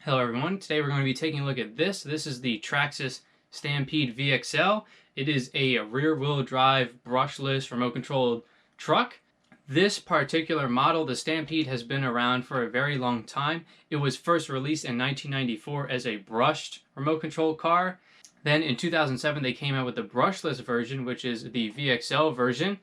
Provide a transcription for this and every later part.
Hello everyone, today we're going to be taking a look at this. This is the Traxxas Stampede VXL. It is a rear-wheel drive brushless remote controlled truck. This particular model, the Stampede, has been around for a very long time. It was first released in 1994 as a brushed remote control car. Then in 2007 they came out with the brushless version, which is the VXL version.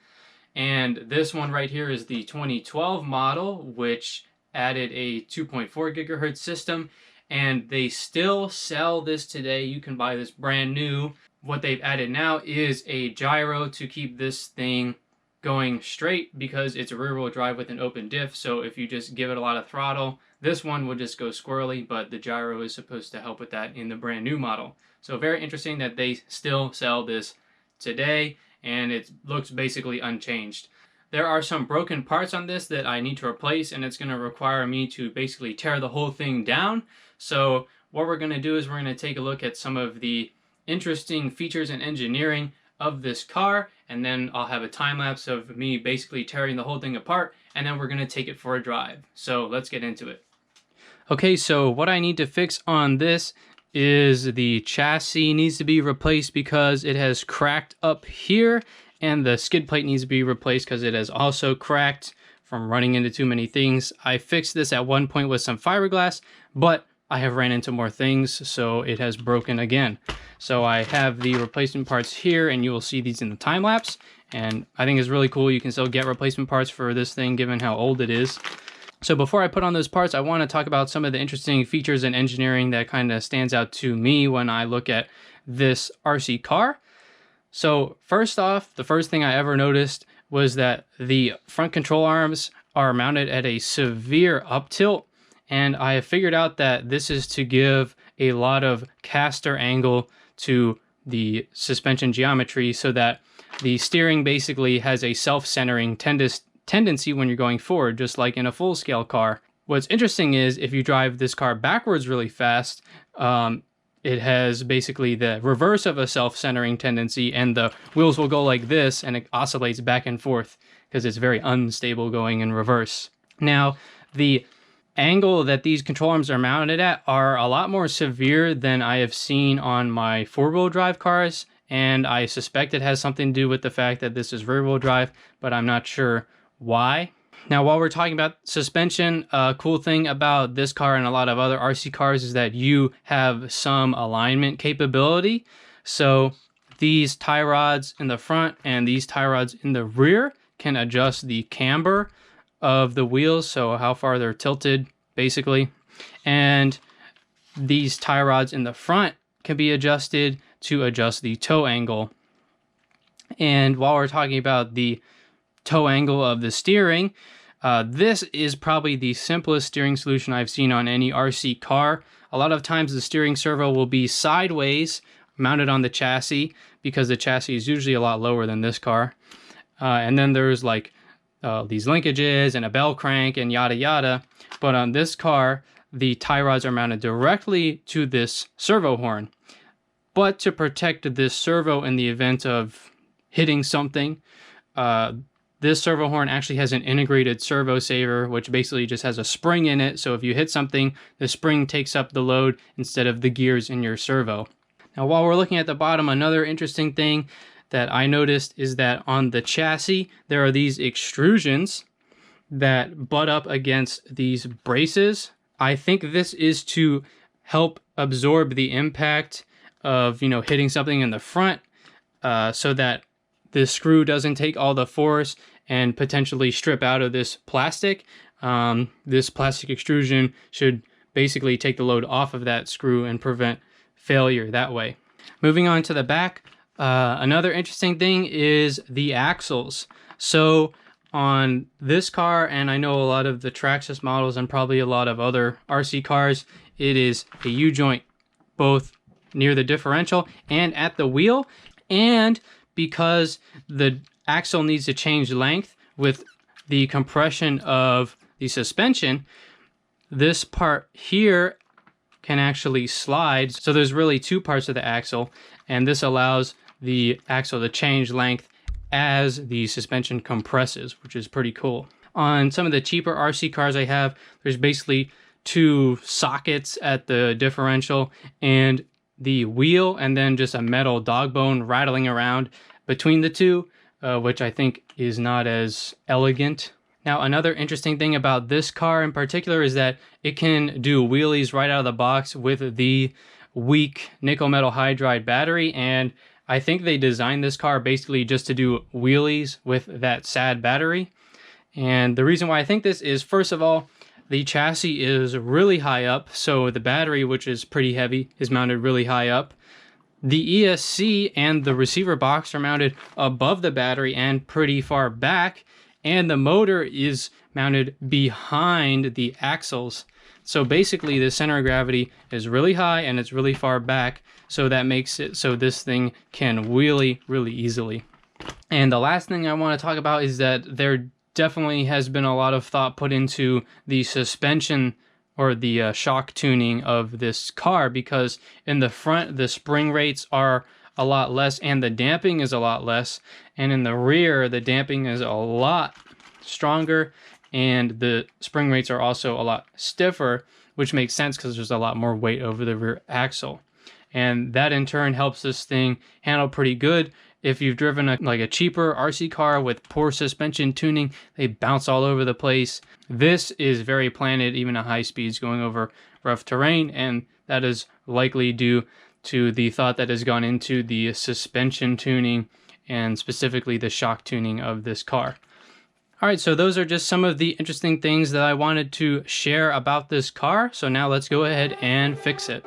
And this one right here is the 2012 model, which added a 2.4 gigahertz system, and they still sell this today. You can buy this brand new. What they've added now is a gyro to keep this thing going straight because it's a rear-wheel drive with an open diff, so if you just give it a lot of throttle, this one will just go squirrely, but the gyro is supposed to help with that in the brand new model. So very interesting that they still sell this today, and it looks basically unchanged. There are some broken parts on this that I need to replace, and it's going to require me to basically tear the whole thing down. So what we're going to do is we're going to take a look at some of the interesting features and engineering of this car, and then I'll have a time lapse of me basically tearing the whole thing apart, and then we're going to take it for a drive. So let's get into it. Okay, so what I need to fix on this is the chassis needs to be replaced because it has cracked up here, and the skid plate needs to be replaced because it has also cracked from running into too many things. I fixed this at one point with some fiberglass, but I have ran into more things, so it has broken again. So I have the replacement parts here, and you will see these in the time lapse. And I think it's really cool. You can still get replacement parts for this thing given how old it is. So before I put on those parts, I want to talk about some of the interesting features and engineering that kind of stands out to me when I look at this RC car. So first off, the first thing I ever noticed was that the front control arms are mounted at a severe up tilt, and I have figured out that this is to give a lot of caster angle to the suspension geometry so that the steering basically has a self-centering tendency when you're going forward, just like in a full-scale car. What's interesting is if you drive this car backwards really fast, it has basically the reverse of a self-centering tendency, and the wheels will go like this, and it oscillates back and forth because it's very unstable going in reverse. Now, the angle that these control arms are mounted at are a lot more severe than I have seen on my four-wheel drive cars, and I suspect it has something to do with the fact that this is rear-wheel drive, but I'm not sure why. Now, while we're talking about suspension, a cool thing about this car and a lot of other RC cars is that you have some alignment capability. So these tie rods in the front and these tie rods in the rear can adjust the camber of the wheels, so how far they're tilted, basically. And these tie rods in the front can be adjusted to adjust the toe angle. And while we're talking about the toe angle of the steering, this is probably the simplest steering solution I've seen on any RC car. A lot of times the steering servo will be sideways mounted on the chassis because the chassis is usually a lot lower than this car. And then there's like these linkages and a bell crank and yada yada. But on this car, the tie rods are mounted directly to this servo horn. But to protect this servo in the event of hitting something, this servo horn actually has an integrated servo saver, which basically just has a spring in it. So if you hit something, the spring takes up the load instead of the gears in your servo. Now, while we're looking at the bottom, another interesting thing that I noticed is that on the chassis, there are these extrusions that butt up against these braces. I think this is to help absorb the impact of, hitting something in the front so that the screw doesn't take all the force and potentially strip out of this plastic. This plastic extrusion should basically take the load off of that screw and prevent failure that way. Moving on to the back, another interesting thing is the axles. So on this car, and I know a lot of the Traxxas models and probably a lot of other RC cars, it is a U-joint both near the differential and at the wheel. And because the axle needs to change length with the compression of the suspension, this part here can actually slide. So there's really two parts of the axle, and this allows the axle to change length as the suspension compresses, which is pretty cool. On some of the cheaper RC cars I have, there's basically two sockets at the differential and the wheel, and then just a metal dog bone rattling around between the two, which I think is not as elegant. Now, another interesting thing about this car in particular is that it can do wheelies right out of the box with the weak nickel metal hydride battery, and I think they designed this car basically just to do wheelies with that sad battery. And the reason why I think this is, first of all, the chassis is really high up, so the battery, which is pretty heavy, is mounted really high up. The ESC and the receiver box are mounted above the battery and pretty far back, and the motor is mounted behind the axles. So basically the center of gravity is really high and it's really far back, so that makes it so this thing can wheelie really easily. And the last thing I want to talk about is that there definitely has been a lot of thought put into the suspension or the shock tuning of this car, because in the front the spring rates are a lot less and the damping is a lot less, and in the rear the damping is a lot stronger and the spring rates are also a lot stiffer, which makes sense because there's a lot more weight over the rear axle, and that in turn helps this thing handle pretty good. If you've driven a cheaper RC car with poor suspension tuning, they bounce all over the place. This is very planted, even at high speeds, going over rough terrain, and that is likely due to the thought that has gone into the suspension tuning and specifically the shock tuning of this car. All right, so those are just some of the interesting things that I wanted to share about this car. So now let's go ahead and fix it.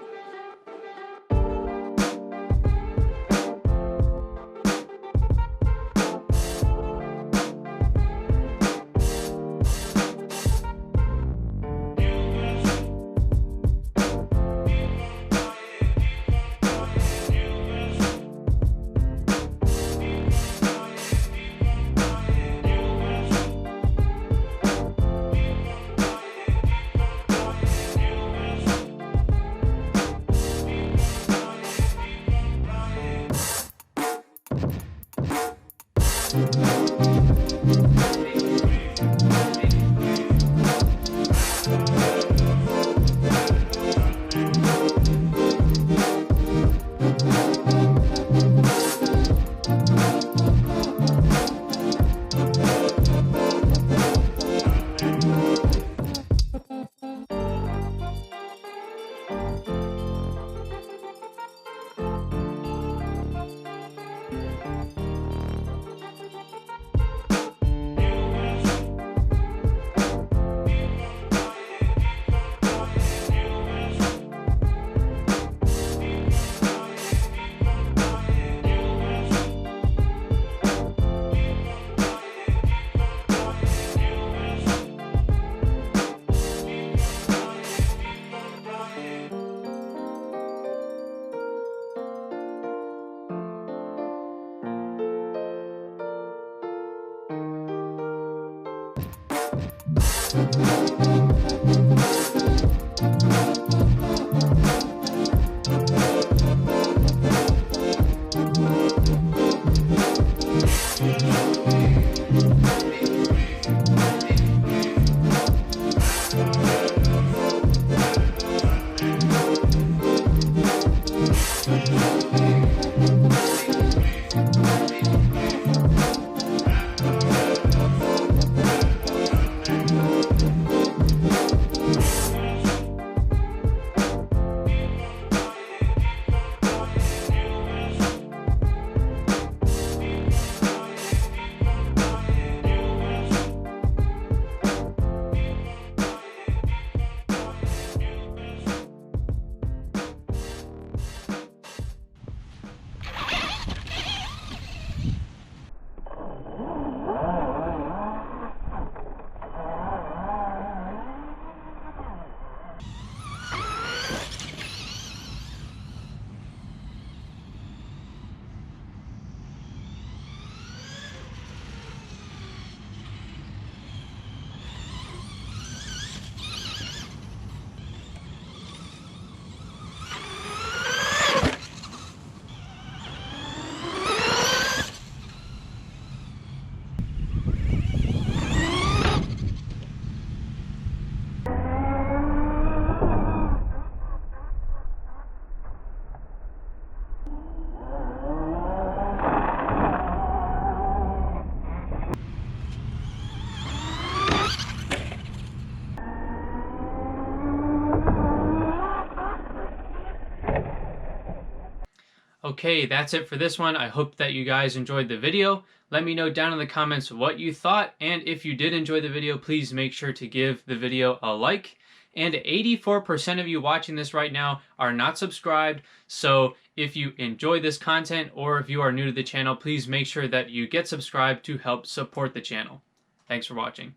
Okay, that's it for this one. I hope that you guys enjoyed the video. Let me know down in the comments what you thought, and if you did enjoy the video, please make sure to give the video a like. And 84% of you watching this right now are not subscribed, so if you enjoy this content or if you are new to the channel, please make sure that you get subscribed to help support the channel. Thanks for watching.